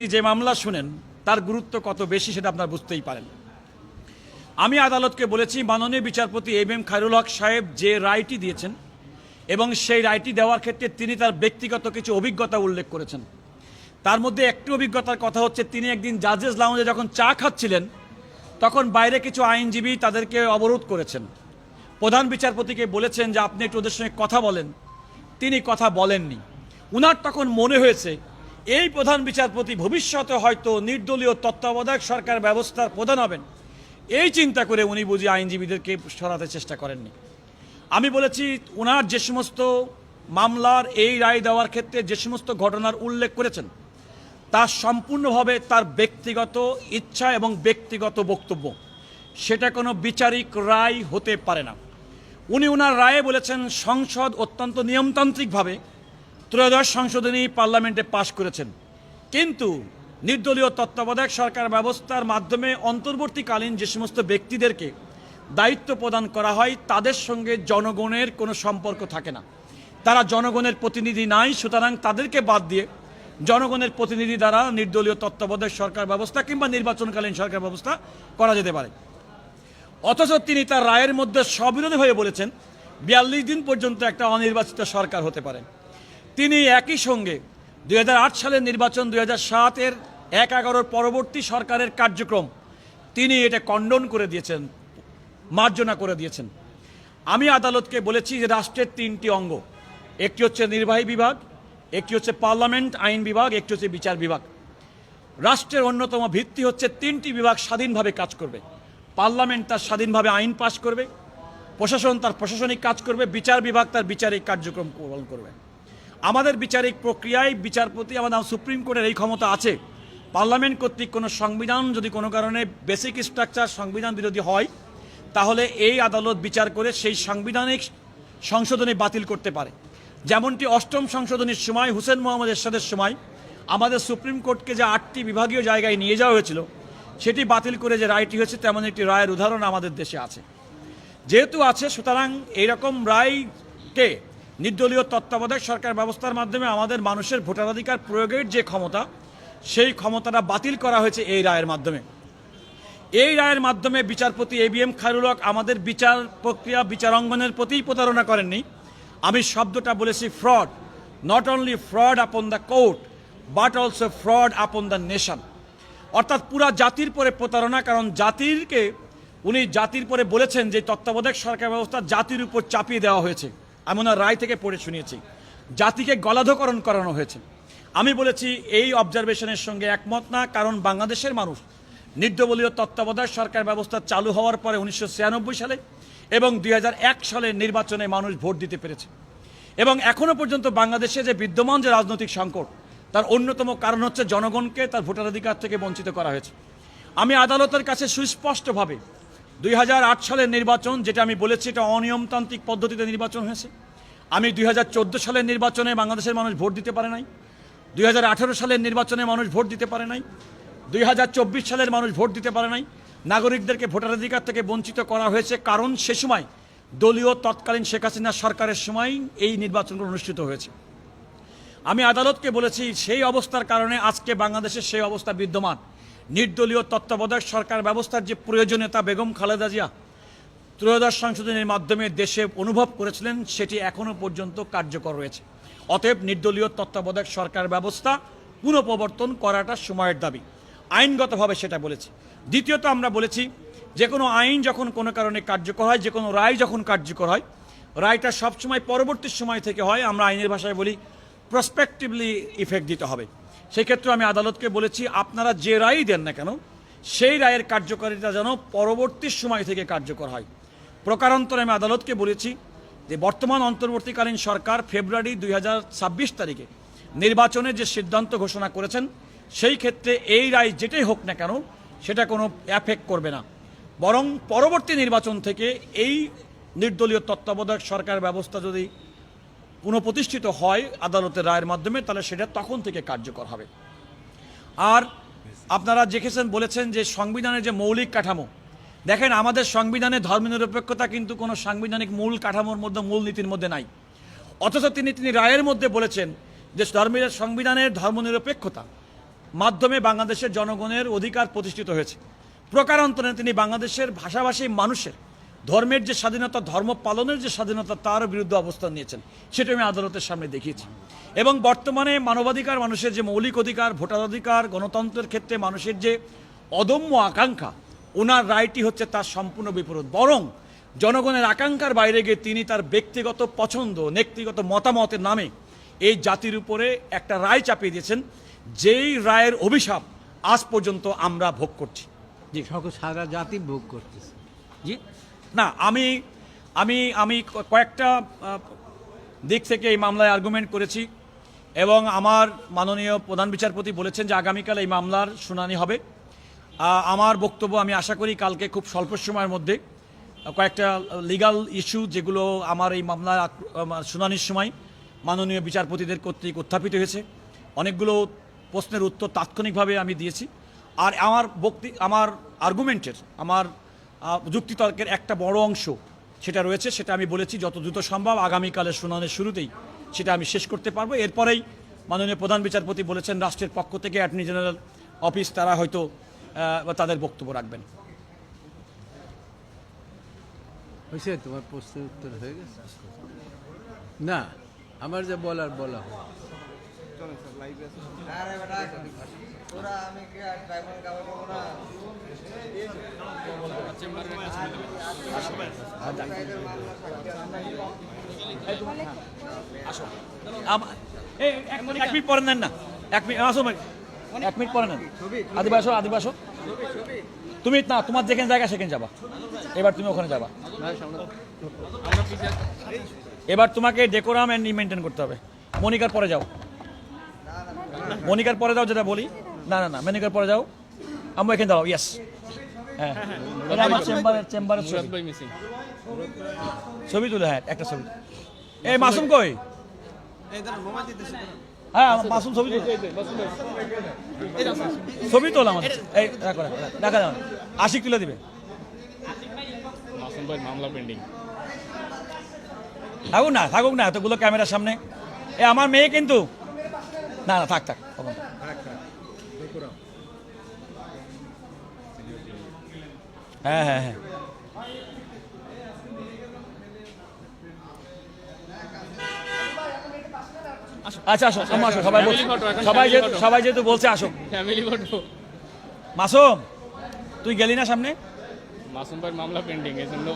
যে মামলা শুনেন তার গুরুত্ব কত বেশি সেটা আপনারা বুঝতেই পারেন। আমি আদালতকে বলেছি, মাননীয় বিচারপতি এম খায়রুল হক সাহেব যে রায়টি দিয়েছেন এবং সেই রায়টি দেওয়ার ক্ষেত্রে তিনি তার ব্যক্তিগত কিছু অভিজ্ঞতা উল্লেখ করেছেন। তার মধ্যে একটি অভিজ্ঞতার কথা হচ্ছে, তিনি একদিন জাজেস লাউঞ্জে যখন চা খাচ্ছিলেন তখন বাইরে কিছু আইনজীবী তাদেরকে অবরোধ করেছেন। প্রধান বিচারপতিকে বলেছেন যে আপনি একটু ওদের সঙ্গে কথা বলেন, তিনি কথা বলেননি। উনার তখন মনে হয়েছে এই প্রধান বিচারপতি ভবিষ্যতে হয়তো নির্দলীয় তত্ত্বাবধায়ক সরকার ব্যবস্থার প্রধান হবেন, এই চিন্তা করে উনি বুঝি আইনজীবীদেরকে সরাতে চেষ্টা করেননি। আমি বলেছি, উনার যে সমস্ত মামলার এই রায় দেওয়ার ক্ষেত্রে যে সমস্ত ঘটনার উল্লেখ করেছেন তা সম্পূর্ণভাবে তার ব্যক্তিগত ইচ্ছা এবং ব্যক্তিগত বক্তব্য, সেটা কোনো বিচারিক রায় হতে পারে না। উনি ওনার রায়ে বলেছেন সংসদ অত্যন্ত নিয়মতান্ত্রিকভাবে ত্রয়োদশ সংশোধনী পার্লামেন্টে পাশ করেছেন, কিন্তু নির্দলীয় তত্ত্বাবধায়ক সরকার ব্যবস্থার মাধ্যমে অন্তর্বর্তীকালীন যে সমস্ত ব্যক্তিদেরকে দায়িত্ব প্রদান করা হয় তাদের সঙ্গে জনগণের কোনো সম্পর্ক থাকে না, তারা জনগণের প্রতিনিধি নাই, সুতরাং তাদেরকে বাদ দিয়ে জনগণের প্রতিনিধি দ্বারা নির্দলীয় তত্ত্বাবধায়ক সরকার ব্যবস্থা কিংবা নির্বাচনকালীন সরকার ব্যবস্থা করা যেতে পারে। অথচ তিনি তার রায়ের মধ্যে সবিরোধী হয়ে বলেছেন 42 দিন পর্যন্ত একটা অনির্বাচিত সরকার হতে পারে। তিনি একই সঙ্গে 2008 সালের নির্বাচন, 2007-এর 1/11 পরবর্তী সরকারের কার্যক্রম তিনি এটা কন্ডন করে দিয়েছেন, মার্জনা করে দিয়েছেন। আমি আদালতকে বলেছি যে রাষ্ট্রের 3টি অঙ্গ, একটি হচ্ছে নির্বাহী বিভাগ, একটি হচ্ছে পার্লামেন্ট আইন বিভাগ, একটি হচ্ছে বিচার বিভাগ। রাষ্ট্রের অন্যতম ভিত্তি হচ্ছে 3টি বিভাগ স্বাধীনভাবে কাজ করবে। পার্লামেন্ট তার স্বাধীনভাবে আইন পাশ করবে, প্রশাসন তার প্রশাসনিক কাজ করবে, বিচার বিভাগ তার বিচারিক কার্যক্রম পালন করবে। আমাদের বিচারিক প্রক্রিয়ায় বিচারপতি, আমাদের সুপ্রিম কোর্টের এই ক্ষমতা আছে, পার্লামেন্ট কর্তৃক কোনো সংবিধান যদি কোনো কারণে বেসিক স্ট্রাকচার সংবিধান বিরোধী হয় তাহলে এই আদালত বিচার করে সেই সাংবিধানিক সংশোধনী বাতিল করতে পারে। যেমনটি 8ম সংশোধনীর সময় হুসেন মোহাম্মদ এরশাদের সময় আমাদের সুপ্রিম কোর্টকে যে 8টি বিভাগীয় জায়গায় নিয়ে যাওয়া হয়েছিল সেটি বাতিল করে যে রায়টি হয়েছে, তেমন একটি রায়ের উদাহরণ আমাদের দেশে আছে। যেহেতু আছে, সুতরাং এইরকম রায়কে নির্দলীয় তত্ত্বাবধায়ক সরকার ব্যবস্থার মাধ্যমে আমাদের মানুষের ভোটাধিকার প্রয়োগের যে ক্ষমতা, সেই ক্ষমতাটা বাতিল করা হয়েছে এই রায়ের মাধ্যমে। এই রায়ের মাধ্যমে বিচারপতি এম খায়রুল হক আমাদের বিচার প্রক্রিয়া, বিচারাঙ্গনের প্রতিই প্রতারণা করেননি। আমি শব্দটা বলেছি fraud, not only fraud upon the court but also fraud upon the nation, অর্থাৎ পুরা জাতির পরে প্রতারণা। কারণ জাতিরকে উনি জাতির পরে বলেছেন যে তত্ত্বাবধায়ক সরকার ব্যবস্থা জাতির উপর চাপিয়ে দেওয়া হয়েছে। আমি ওনার রায় থেকে পড়ে শুনিয়েছি, জাতিকে গলাধকরণ করানো হয়েছে। আমি বলেছি এই অবজারভেশনের সঙ্গে একমত না, কারণ বাংলাদেশের মানুষ নির্দলীয় তত্ত্বাবধায়ক সরকার ব্যবস্থা চালু হওয়ার পরে 1996 সালে এবং 2001 সালের নির্বাচনে মানুষ ভোট দিতে পেরেছে। এবং এখনও পর্যন্ত বাংলাদেশে যে বিদ্যমান যে রাজনৈতিক সংকট, তার অন্যতম কারণ হচ্ছে জনগণকে তার ভোটাধিকার থেকে বঞ্চিত করা হয়েছে। আমি আদালতের কাছে সুস্পষ্টভাবে 2008 সালের নির্বাচন, যেটা আমি বলেছি এটা অনিয়মতান্ত্রিক পদ্ধতিতে নির্বাচন হয়েছে। আমি 2014 সালের নির্বাচনে বাংলাদেশের মানুষ ভোট দিতে পারে নাই, 2018 সালের নির্বাচনে মানুষ ভোট দিতে পারে নাই, 2024 সালের মানুষ ভোট দিতে পারে নাই। নাগরিকদেরকে ভোটাধিকার থেকে বঞ্চিত করা হয়েছে, কারণ সে সময় দলীয় তৎকালীন শেখ হাসিনা সরকারের সময় এই নির্বাচনগুলো অনুষ্ঠিত হয়েছে। আমি আদালতকে বলেছি সেই অবস্থার কারণে আজকে বাংলাদেশের সেই অবস্থা বিদ্যমান। নির্দলীয় তত্ত্বাবধায়ক সরকার ব্যবস্থার যে প্রয়োজনীয়তা বেগম খালেদা জিয়া ত্রয়োদশ সংশোধনীর মাধ্যমে দেশে অনুভব করেছিলেন, সেটি এখনও পর্যন্ত কার্যকর রয়েছে। অতএব নির্দলীয় তত্ত্বাবধায়ক সরকার ব্যবস্থা পুনঃপ্রবর্তন করাটা সময়ের দাবি, আইনগতভাবে সেটা বলেছি। দ্বিতীয়ত আমরা বলেছি যে কোনো আইন যখন কোনো কারণে কার্যকর হয়, যে কোনো রায় যখন কার্যকর হয়, রায়টা সবসময় পরবর্তী সময় থেকে হয়, আমরা আইনের ভাষায় বলি প্রসপেক্টিভলি ইফেক্ট দিতে হবে। সেক্ষেত্রে আমি আদালতকে বলেছি আপনারা যে রায়ই দেন না কেন সেই রায়ের কার্যকারিতা যেন পরবর্তী সময় থেকে কার্যকর হয়। প্রকারান্তরে আমি আদালতকে বলেছি যে বর্তমান অন্তর্বর্তীকালীন সরকার ফেব্রুয়ারি 2026 তারিখে নির্বাচনের যে সিদ্ধান্ত ঘোষণা করেছেন, সেই ক্ষেত্রে এই রায় যেটাই হোক না কেন সেটা কোনো এফেক্ট করবে না, বরং পরবর্তী নির্বাচন থেকে এই নির্দলীয় তত্ত্বাবধায়ক সরকার ব্যবস্থা যদি পুনঃপ্রতিষ্ঠিত হয় আদালতের রায়ের মাধ্যমে, তাহলে সেটা তখন থেকে কার্যকর হবে। আর আপনারা দেখেছেন, বলেছেন যে সংবিধানের যে মৌলিক কাঠামো, দেখেন আমাদের সংবিধানে ধর্মনিরপেক্ষতা কিন্তু কোনো সাংবিধানিক মূল কাঠামোর মধ্যে, মূল নীতির মধ্যে নাই। অথচ তিনি রায়ের মধ্যে বলেছেন যে সংবিধানের ধর্মনিরপেক্ষতা মাধ্যমে বাংলাদেশের জনগণের অধিকার প্রতিষ্ঠিত হয়েছে। প্রকারান্তরে তিনি বাংলাদেশের ভাষাভাষী মানুষের ধর্মের যে স্বাধীনতা, ধর্ম পালনের যে স্বাধীনতা, তার বিরুদ্ধে অবস্থান নিয়েছেন, সেটা আমি আদালতের সামনে দেখিয়েছি। এবং বর্তমানে মানবাধিকার, মানুষের যে মৌলিক অধিকার, ভোটাধিকার, গণতন্ত্রের ক্ষেত্রে মানুষের যে অদম্য আকাঙ্ক্ষা, ওনার রায়টি হচ্ছে তার সম্পূর্ণ বিপরীত। বরং জনগণের আকাঙ্ক্ষার বাইরে গিয়ে তিনি তার ব্যক্তিগত পছন্দ, ব্যক্তিগত মতামতের নামে এই জাতির উপরে একটা রায় চাপিয়ে দিয়েছেন, যেই রায়ের অভিশাপ আজ পর্যন্ত আমরা ভোগ করছি। জি, সকল সারা জাতি ভোগ করতেছে। জি না, আমি আমি আমি কয়েকটা দিক থেকে এই মামলায় আর্গুমেন্ট করেছি এবং আমার মাননীয় প্রধান বিচারপতি বলেছেন যে আগামীকাল এই মামলার শুনানি হবে। আমার বক্তব্য, আমি আশা করি কালকে খুব স্বল্প সময়ের মধ্যে কয়েকটা লিগ্যাল ইস্যু যেগুলো আমার এই মামলার শুনানির সময় মাননীয় বিচারপতিদের কর্তৃক উত্থাপিত হয়েছে, অনেকগুলো প্রশ্নের উত্তর তাৎক্ষণিকভাবে আমি দিয়েছি। আর আমার আর্গুমেন্টের, আমার যুক্তিতর্কের একটা বড় অংশ সেটা রয়েছে, সেটা আমি বলেছি যত দ্রুত সম্ভব আগামীকালের শুনানির শুরুতেই সেটা আমি শেষ করতে পারবো। এরপরেই মাননীয় প্রধান বিচারপতি বলেছেন রাষ্ট্রের পক্ষ থেকে অ্যাটর্নি জেনারেল অফিস তারা হয়তো তাদের বক্তব্য রাখবেন। হয়েছে, তোমার প্রশ্নের উত্তর হয়ে গেছে? না, আমার যা বলার বলা হয়। এক মিনিট পরে নেন না, এক মিনিট পরে নেন। আদিবাসো তুমি না, তোমার যেখানে জায়গা সেখানে যাবা, এবার তুমি ওখানে যাবা। এবার তোমাকে ডেকোরাম এন্ড মেনটেন করতে হবে। মনিকার পরে যাও, মনিকার পরে যাও, যেটা বলি। না না না, মনিকার পরে যাও, আমি এখানে দাও। ইয়েস, হ্যাঁ, এটা আমার চেম্বারের ছবি তুলে। হ্যাঁ, একটা ছবি। এই মাসুম কই? হ্যাঁ, মাসুম ছবি তোলা আমাদের। এই দেখা যাও, আশিক তুলে দিবে। মামলা পেন্ডিং। থাকুক না এতগুলো ক্যামেরার সামনে। এ আমার মেয়ে কিন্তু। না না, থাক। হ্যাঁ হ্যাঁ হ্যাঁ, আচ্ছা আসো, আসো সবাই যেহেতু বলছে আসো। Family photo. মাসুম, তুই গেলি না সামনে? মাসুম ভাই মামলা পেন্ডিং, এই জন্য